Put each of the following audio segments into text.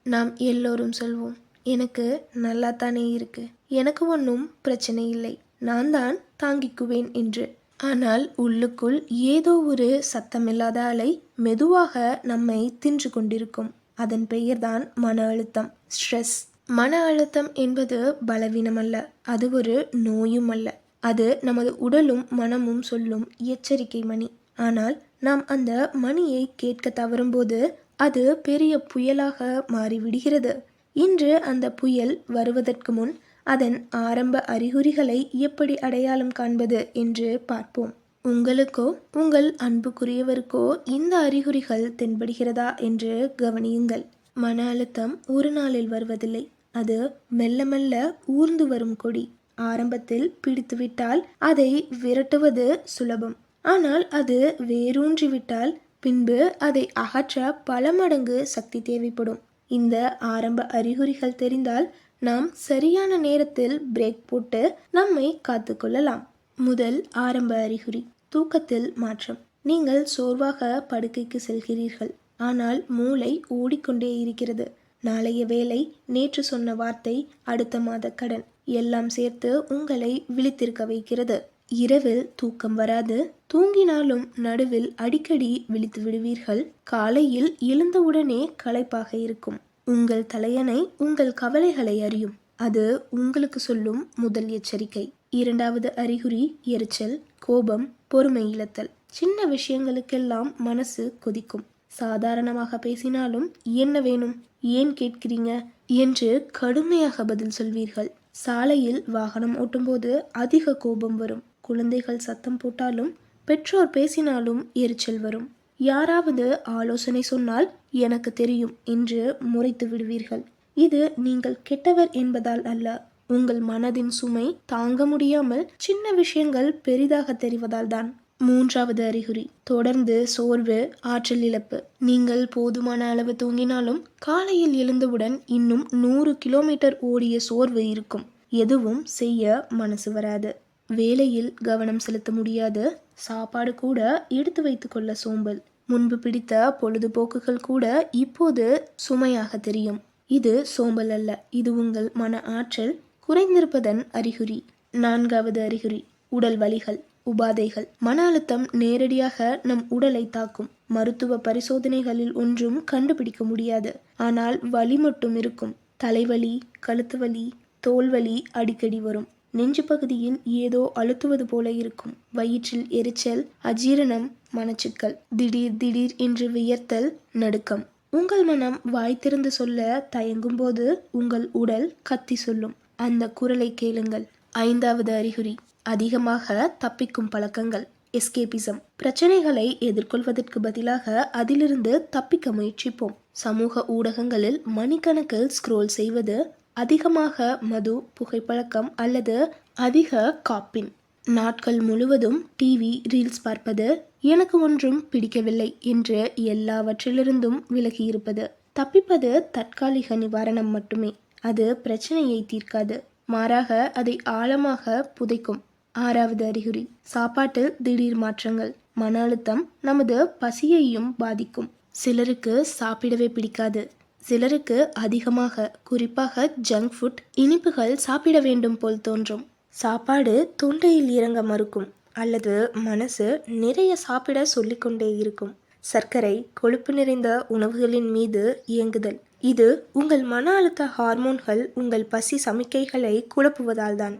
நாம் எல்லோரும் சொல்வோம், எனக்கு நல்லா தானே இருக்கு, எனக்கு ஒன்றும் பிரச்சனை இல்லை, நான் தான் தாங்கிக்குவேன் என்று. ஆனால் உள்ளுக்குள் ஏதோ ஒரு சத்தமில்லாத அலை மெதுவாக நம்மை தின்று கொண்டிருக்கும். அதன் பெயர்தான் மன அழுத்தம், ஸ்ட்ரெஸ். மன அழுத்தம் என்பது பலவீனம் அல்ல, அது ஒரு நோயும் அல்ல. அது நமது உடலும் மனமும் சொல்லும் எச்சரிக்கை மணி. ஆனால் நாம் அந்த மணியை கேட்க தவறும்போது அது பெரிய புயலாக மாறிவிடுகிறது. இன்று அந்த புயல் வருவதற்கு முன் அதன் ஆரம்ப அறிகுறிகளை எப்படி அடையாளம் காண்பது என்று பார்ப்போம். உங்களுக்கோ உங்கள் அன்புக்குரியவருக்கோ இந்த அறிகுறிகள் தென்படுகிறதா என்று கவனியுங்கள். மன அழுத்தம் ஒரு நாளில் வருவதில்லை, அது மெல்ல மெல்ல ஊர்ந்து வரும் கொடி. ஆரம்பத்தில் பிடித்துவிட்டால் அதை விரட்டுவது சுலபம். ஆனால் அது வேரூன்றிவிட்டால் பின்பு அதை அகற்ற பல மடங்கு சக்தி தேவைப்படும். இந்த ஆரம்ப அறிகுறிகள் தெரிந்தால் நாம் சரியான நேரத்தில் பிரேக் போட்டு நம்மை காத்து கொள்ளலாம். முதல் ஆரம்ப அறிகுறி, தூக்கத்தில் மாற்றம். நீங்கள் சோர்வாக படுக்கைக்கு செல்கிறீர்கள், ஆனால் மூளை ஓடிக்கொண்டே இருக்கிறது. நாளைய வேலை, நேற்று சொன்ன வார்த்தை, அடுத்த மாத கடன் எல்லாம் சேர்த்து உங்களை விழித்திருக்க வைக்கிறது. இரவில் தூக்கம் வராது, தூங்கினாலும் நடுவில் அடிக்கடி விழித்து விடுவீர்கள். காலையில் எழுந்தவுடனே களைப்பாக இருக்கும். உங்கள் தலையணை உங்கள் கவலைகளை அறியும், அது உங்களுக்கு சொல்லும் முதல் எச்சரிக்கை. இரண்டாவது அறிகுறி, எரிச்சல், கோபம், பொறுமை இழத்தல். சின்ன விஷயங்களுக்கெல்லாம் மனசு கொதிக்கும். சாதாரணமாக பேசினாலும் என்ன வேணும், ஏன் கேட்கிறீங்க என்று கடுமையாக பதில் சொல்வீர்கள். சாலையில் வாகனம் ஓட்டும்போது அதிக கோபம் வரும். குழந்தைகள் சத்தம் போட்டாலும், பெற்றோர் பேசினாலும் எரிச்சல் வரும். யாராவது ஆலோசனை சொன்னால் எனக்கு தெரியும் என்று முறைத்து விடுவீர்கள். இது நீங்கள் கெட்டவர் என்பதால் அல்ல, உங்கள் மனதின் சுமை தாங்க முடியாமல் சின்ன விஷயங்கள் பெரிதாக தெரிவதால் தான். மூன்றாவது அறிகுறி, தொடர்ந்து சோர்வு, ஆற்றல் இழப்பு. நீங்கள் போதுமான அளவு தூங்கினாலும் காலையில் எழுந்தவுடன் இன்னும் 100 கிலோமீட்டர் ஓடிய சோர்வு இருக்கும். எதுவும் செய்ய மனசு வராது. வேலையில் கவனம் செலுத்த முடியாது. சாப்பாடு கூட எடுத்து வைத்துக் கொள்ள சோம்பல். முன்பு பிடித்த பொழுதுபோக்குகள் கூட இப்போது சுமையாக தெரியும். இது சோம்பல் அல்ல, இது உங்கள் மன ஆற்றல் குறைந்திருப்பதன் அறிகுறி. நான்காவது அறிகுறி, உடல் வலிகள், உபாதைகள். மன அழுத்தம் நேரடியாக நம் உடலை தாக்கும். மருத்துவ பரிசோதனைகளில் ஒன்றும் கண்டுபிடிக்க முடியாது, ஆனால் வலி மட்டும் இருக்கும். தலைவலி, கழுத்து வலி, தோல்வலி அடிக்கடி வரும். நெஞ்சு பகுதியில் ஏதோ அழுத்துவது போல இருக்கும். வயிற்றில் எரிச்சல், அஜீரணம், மனச்சிக்கல், திடீர் திடீர் என்று வியர்த்தல், நடுக்கம். உங்கள் மனம் வாய் திறந்து சொல்ல தயங்கும் போது உங்கள் உடல் கத்தி சொல்லும். அந்த குரலை கேளுங்கள். ஐந்தாவது அறிகுறி, அதிகமாக தப்பிக்கும் பழக்கங்கள், எஸ்கேபிசம். பிரச்சனைகளை எதிர்கொள்வதற்கு பதிலாக அதிலிருந்து தப்பிக்க முயற்சிப்போம். சமூக ஊடகங்களில் மணிக்கணக்கில் ஸ்க்ரோல் செய்வது, அதிகமாக மது, புகைப்பழக்கம் அல்லது அதிக காப்பின். நாட்கள் முழுவதும் டிவி, ரீல்ஸ் பார்ப்பது, எனக்கு ஒன்றும் பிடிக்கவில்லை என்று எல்லாவற்றிலிருந்தும் விலகி இருப்பது. தப்பிப்பது தற்காலிக நிவாரணம் மட்டுமே, அது பிரச்சனையை தீர்க்காது, மாறாக அதை ஆழமாக புதைக்கும். ஆறாவது அறிகுறி, சாப்பாட்டில் திடீர் மாற்றங்கள். மன அழுத்தம் நமது பசியையும் பாதிக்கும். சிலருக்கு சாப்பிடவே பிடிக்காது, சிலருக்கு அதிகமாக, குறிப்பாக ஜங்க் ஃபுட், இனிப்புகள் சாப்பிட வேண்டும் போல் தோன்றும். சாப்பாடு தொண்டையில் இறங்க மறுக்கும், அல்லது மனசு நிறைய சாப்பிட சொல்லிக்கொண்டே இருக்கும். சர்க்கரை, கொழுப்பு நிறைந்த உணவுகளின் மீது இயங்குதல். இது உங்கள் மன அழுத்த ஹார்மோன்கள் உங்கள் பசி சமிக்கைகளை குழப்புவதால் தான்.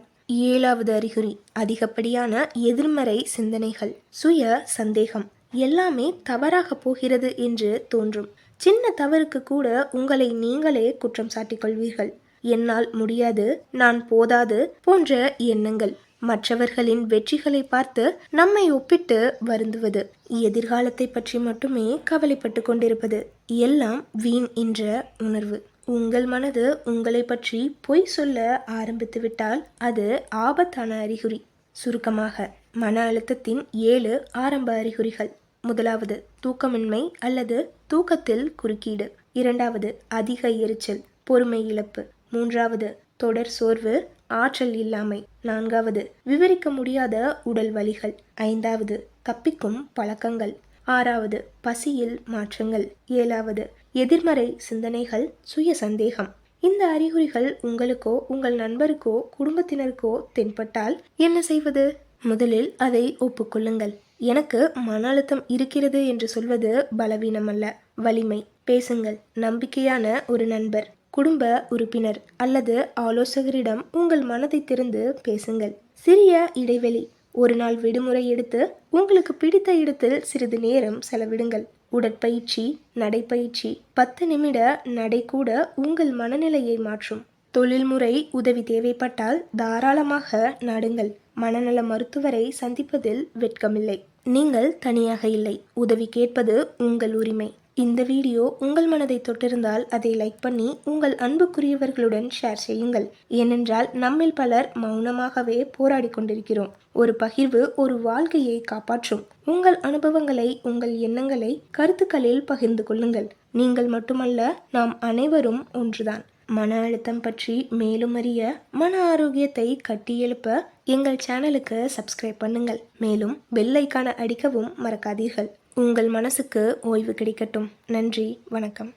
ஏழாவது அறிகுறி, அதிகப்படியான எதிர்மறை சிந்தனைகள், சுய சந்தேகம். எல்லாமே தவறாக போகிறது என்று தோன்றும். சின்ன தவறுக்கு கூட உங்களை நீங்களே குற்றம் சாட்டிக் கொள்வீர்கள். என்னால் முடியாது, நான் போதாது போன்ற எண்ணங்கள். மற்றவர்களின் வெற்றிகளை பார்த்து நம்மை ஒப்பிட்டு வருந்துவது. எதிர்காலத்தை பற்றி மட்டுமே கவலைப்பட்டு கொண்டிருப்பது. எல்லாம் வீண் என்ற உணர்வு. உங்கள் மனது உங்களை பற்றி பொய் சொல்ல ஆரம்பித்து விட்டால் அது ஆபத்தான அறிகுறி. சுருக்கமாக, மன அழுத்தத்தின் 7 ஆரம்ப அறிகுறிகள். முதலாவது, தூக்கமின்மை அல்லது தூக்கத்தில் குறுக்கீடு. இரண்டாவது, அதிக எரிச்சல், பொறுமை இழப்பு. மூன்றாவது, தொடர் சோர்வு, ஆற்றல் இல்லாமை. நான்காவது, விவரிக்க முடியாத உடல் வலிகள். ஐந்தாவது, தப்பிக்கும் பழக்கங்கள். ஆறாவது, பசியில் மாற்றங்கள். ஏழாவது, எதிர்மறை சிந்தனைகள், சுய சந்தேகம். இந்த அறிகுறிகள் உங்களுக்கோ உங்கள் நண்பருக்கோ குடும்பத்தினருக்கோ தென்பட்டால் என்ன செய்வது? முதலில் அதை ஒப்புக்கொள்ளுங்கள். எனக்கு மன அழுத்தம் இருக்கிறது என்று சொல்வது பலவீனம் அல்ல, வலிமை. பேசுங்கள். நம்பிக்கையான ஒரு நண்பர், குடும்ப உறுப்பினர் அல்லது ஆலோசகரிடம் உங்கள் மனதை திறந்து பேசுங்கள். சிறிய இடைவெளி. ஒரு நாள் விடுமுறை எடுத்து உங்களுக்கு பிடித்த இடத்தில் சிறிது நேரம் செலவிடுங்கள். உடற்பயிற்சி, நடைப்பயிற்சி, 10 நிமிட நடை கூட உங்கள் மனநிலையை மாற்றும். தொழில்முறை உதவி தேவைப்பட்டால் தாராளமாக நாடுங்கள். மனநல மருத்துவரை சந்திப்பதில் வெட்கமில்லை. நீங்கள் தனியாக இல்லை. உதவி கேட்பது உங்கள் உரிமை. இந்த வீடியோ உங்கள் மனதை தொட்டிருந்தால் அதை லைக் பண்ணி உங்கள் அன்புக்குரியவர்களுடன் ஷேர் செய்யுங்கள். ஏனென்றால் நம்மில் பலர் மௌனமாகவே போராடி கொண்டிருக்கிறோம். ஒரு பகிர்வு ஒரு வாழ்க்கையை காப்பாற்றும். உங்கள் அனுபவங்களை, உங்கள் எண்ணங்களை கருத்துக்களில் பகிர்ந்து கொள்ளுங்கள். நீங்கள் மட்டுமல்ல, நாம் அனைவரும் ஒன்றுதான். மன அழுத்தம் பற்றி மேலும் அறிய, மன ஆரோக்கியத்தை கட்டியெழுப்ப எங்கள் சேனலுக்கு சப்ஸ்கிரைப் பண்ணுங்கள். மேலும் பெல் ஐகானை அடிக்கவும் மறக்காதீர்கள். உங்கள் மனசுக்கு ஓய்வு கிடைக்கட்டும். நன்றி, வணக்கம்.